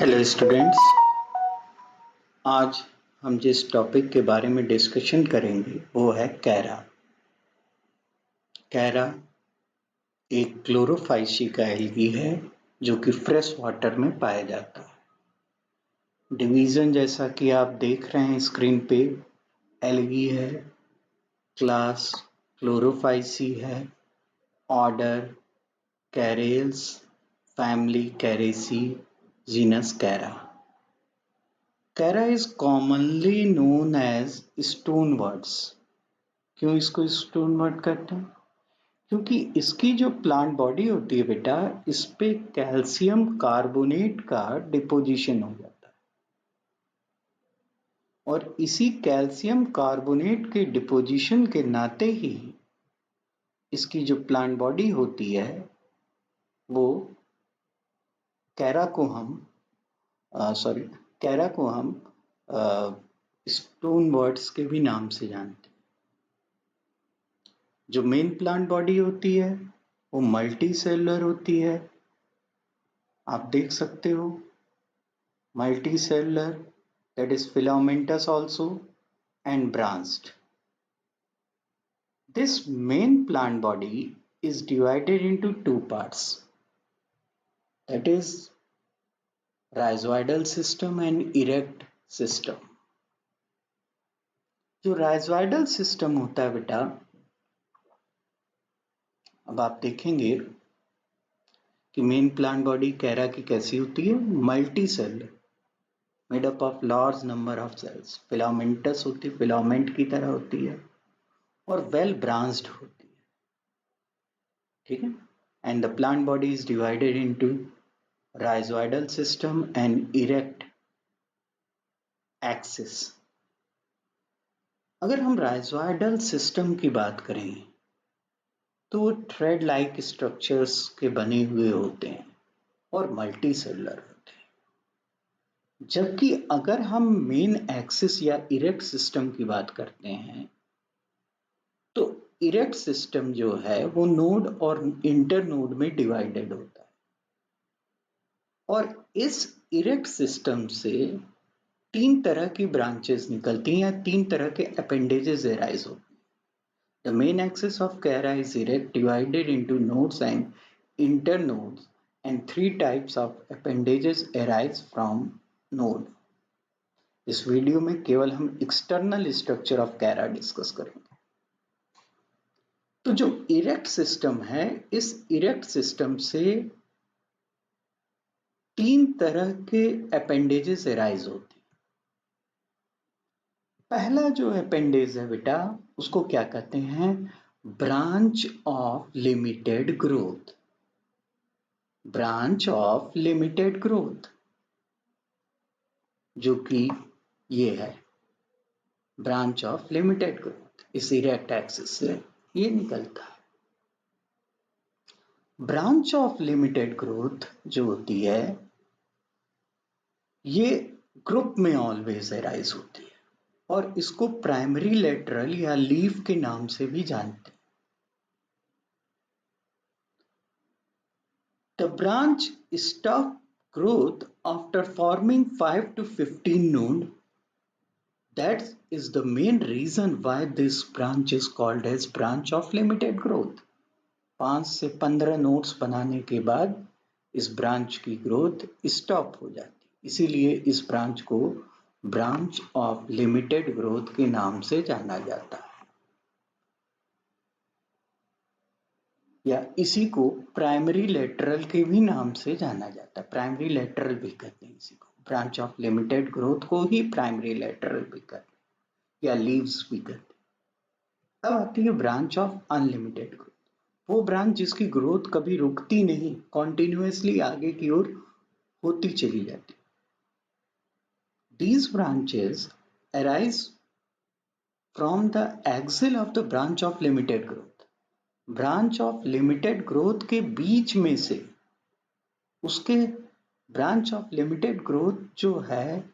Hello students. आज हम जिस टॉपिक के बारे में डिस्कशन करेंगे वो है कैरा। कैरा एक क्लोरोफाइसी का एल्गी है जो कि फ्रेश वाटर में पाया जाता है। डिवीजन जैसा कि आप देख रहे हैं स्क्रीन पे, एल्गी है, क्लास क्लोरोफाइसी है, order charales, family characeae, genus chara. Chara is commonly known as stone worts. क्यों इसको स्टोन वर्ड कहते हैं? क्योंकि इसकी जो प्लांट बॉडी होती है बेटा, इस पे कैल्शियम कार्बोनेट का डिपोजिशन हो जाता है और इसी कैल्शियम कार्बोनेट के डिपोजिशन के नाते ही इसकी जो प्लांट बॉडी होती है वो कैरा को हम सॉरी कैरा को हम स्टोन वर्ड्स के भी नाम से जानते हैं। जो मेन प्लांट बॉडी होती है वो मल्टी सेलुलर होती है। आप देख सकते हो multicellular, that is filamentous also, and branched. This main plant body is divided into two parts, that is rhizoidal system and erect system. जो rhizoidal system होता है बेटा, अब आप देखेंगे कि मेन प्लांट बॉडी कैरा की कैसी होती है, multi cell, made up of large number of cells, filamentous होती है, फिलामेंट की तरह होती है और वेल ब्रांच्ड होती है। ठीक है। And the plant body is divided into rhizoidal system and erect axis। अगर हम rhizoidal system की बात करें तो वो थ्रेड लाइक स्ट्रक्चर्स के बने हुए होते हैं और मल्टी सेलुलर होते हैं। जबकि अगर हम मेन एक्सिस या इरेक्ट सिस्टम की बात करते हैं तो इरेक्ट सिस्टम जो है वो नोड और इंटर नोड में डिवाइडेड होता है और इस इरेक्ट सिस्टम से तीन तरह की ब्रांचेस निकलती हैं या तीन तरह के अपेंडेजेस एराइज होते हैं। The main axis of chara is erect, divided into nodes and internodes, and three types of appendages arise from node. इस वीडियो में केवल हम external structure of chara discuss करेंगे। तो जो इरेक्ट सिस्टम है, इस इरेक्ट सिस्टम से तीन तरह के अपेंडेजेस एराइज होते हैं। पहला जो अपेंडेज है बेटा उसको क्या कहते हैं, branch of limited growth. Branch of limited growth जो कि ये है ब्रांच ऑफ लिमिटेड ग्रोथ, इस इरेक्ट एक्सिस से ये निकलता है। ब्रांच ऑफ लिमिटेड ग्रोथ जो होती है ये ग्रुप में ऑलवेज एराइज होती है और इसको प्राइमरी लेटरल या लीफ के नाम से भी जानते हैं। The branch stops growth after forming 5 to 15 nodes. That is the main reason why this branch is called as branch of limited growth. 5 से 15 नोड्स बनाने के बाद इस ब्रांच की ग्रोथ स्टॉप हो जाती है, इसीलिए इस ब्रांच को ब्रांच ऑफ लिमिटेड ग्रोथ के नाम से जाना जाता है या इसी को प्राइमरी लेटरल के भी नाम से जाना जाता है। प्राइमरी लेटरल भी कहते हैं इसी को, ब्रांच ऑफ लिमिटेड ग्रोथ को ही प्राइमरी लेटरल भी कहते हैं या लीव्स भी कहते हैं। अब आती है ब्रांच ऑफ अनलिमिटेड ग्रोथ, वो ब्रांच जिसकी ग्रोथ कभी रुकती नहीं, कॉन्टिन्यूसली आगे की ओर होती चली जाती। These branches arise from the axil of the branch of limited growth। Branch of limited growth के बीच में से उसके ब्रांच ऑफ लिमिटेड ग्रोथ जो है,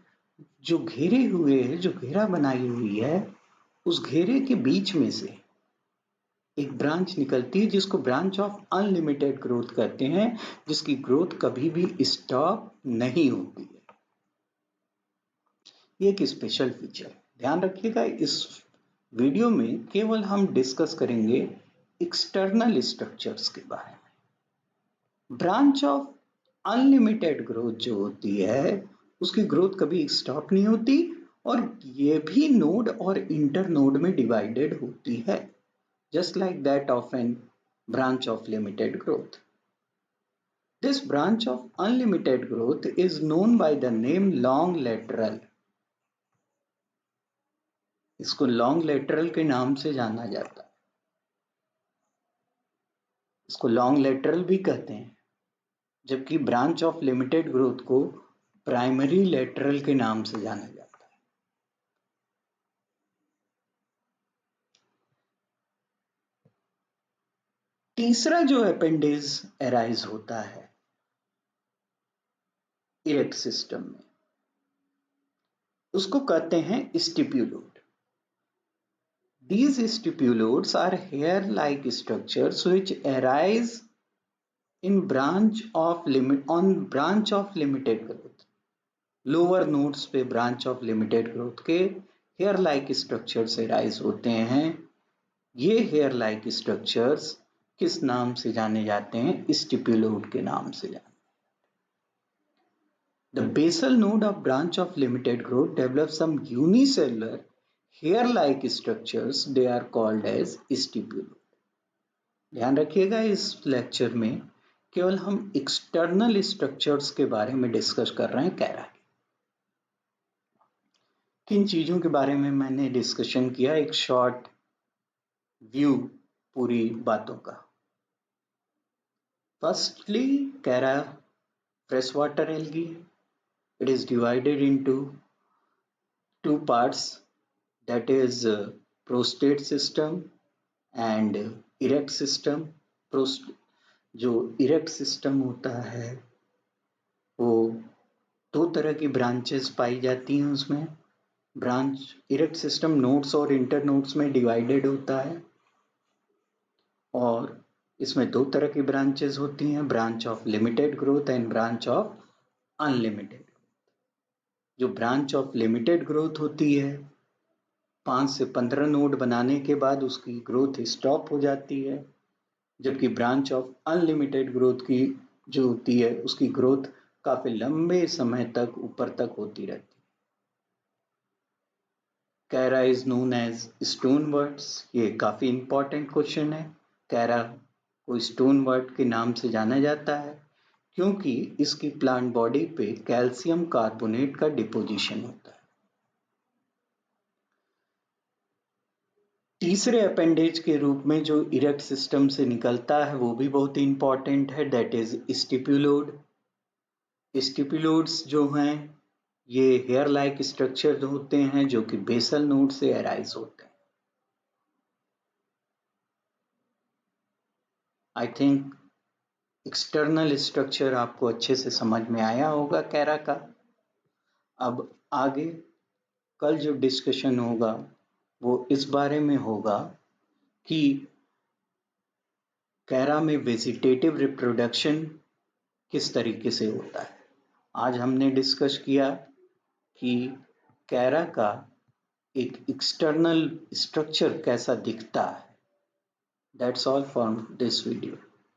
जो घेरे हुए है, जो घेरा बनाई हुई है, उस घेरे के बीच में से एक ब्रांच निकलती है जिसको ब्रांच ऑफ अनलिमिटेड ग्रोथ कहते हैं, जिसकी ग्रोथ कभी भी स्टॉप नहीं होती है। ये एक स्पेशल फीचर। ध्यान रखिएगा, इस वीडियो में केवल हम डिस्कस करेंगे एक्सटर्नल स्ट्रक्चर्स के बारे में। ब्रांच ऑफ अनलिमिटेड ग्रोथ जो होती है, उसकी ग्रोथ कभी स्टॉप नहीं होती और ये भी नोड और इंटर नोड में डिवाइडेड होती है, just like that of an branch of limited growth. This branch of unlimited growth is known by the name long lateral. इसको लॉन्ग लेटरल के नाम से जाना जाता है। इसको लॉन्ग लेटरल भी कहते हैं, जबकि ब्रांच ऑफ लिमिटेड ग्रोथ को प्राइमरी लेटरल के नाम से जाना जाता है। तीसरा जो अपेंडेज अराइज होता है इरेक्ट सिस्टम में, उसको कहते हैं स्टिप्यूलोड। These stipulodes are hair-like structures which arise in branch of limited growth. Lower nodes पे branch of limited growth के hair-like structures arise होते हैं। ये hair-like structures किस नाम से जाने जाते हैं? Stipulode के नाम से जाने। The basal node of branch of limited growth develops some unicellular hair-like structures. They are called as stipulode. ध्यान रखिएगा, इस लेक्चर में केवल हम एक्सटर्नल स्ट्रक्चर्स के बारे में डिस्कस कर रहे हैं। कैरा के किन चीजों के बारे में मैंने डिस्कशन किया, एक शॉर्ट व्यू पूरी बातों का। Firstly, chara fresh water algae. It is divided into two parts, that is prostate system and erect system. जो इरेक्ट सिस्टम होता है वो दो तरह की ब्रांचेस पाई जाती हैं उसमें। ब्रांच इरेक्ट सिस्टम नोड्स और इंटर नोड्स में डिवाइडेड होता है और इसमें दो तरह की ब्रांचेस होती हैं, branch of limited growth and branch of unlimited. जो ब्रांच ऑफ लिमिटेड ग्रोथ होती है 5 से 15 नोड बनाने के बाद उसकी ग्रोथ स्टॉप हो जाती है, जबकि ब्रांच ऑफ अनलिमिटेड ग्रोथ की जो होती है उसकी ग्रोथ काफी लंबे समय तक ऊपर तक होती रहती है। Chara is known as stone worts. ये काफी इंपॉर्टेंट क्वेश्चन है। कैरा को स्टोन वर्ड के नाम से जाना जाता है क्योंकि इसकी प्लांट बॉडी पे कैल्शियम कार्बोनेट का डिपोजिशन होता है। तीसरे अपेंडेज के रूप में जो इरेक्ट सिस्टम से निकलता है वो भी बहुत इंपॉर्टेंट है, दैट इज स्टिप्यूलोड। स्टिप्यूलोड्स जो हैं ये हेयर लाइक स्ट्रक्चर होते हैं जो कि बेसल नोड से अराइज होते हैं। आई थिंक एक्सटर्नल स्ट्रक्चर आपको अच्छे से समझ में आया होगा कैरा का। अब आगे कल जो डिस्कशन होगा वो इस बारे में होगा कि कैरा में वेजिटेटिव रिप्रोडक्शन किस तरीके से होता है। आज हमने डिस्कस किया कि कैरा का एक एक्सटर्नल स्ट्रक्चर कैसा दिखता है। That's all for this video.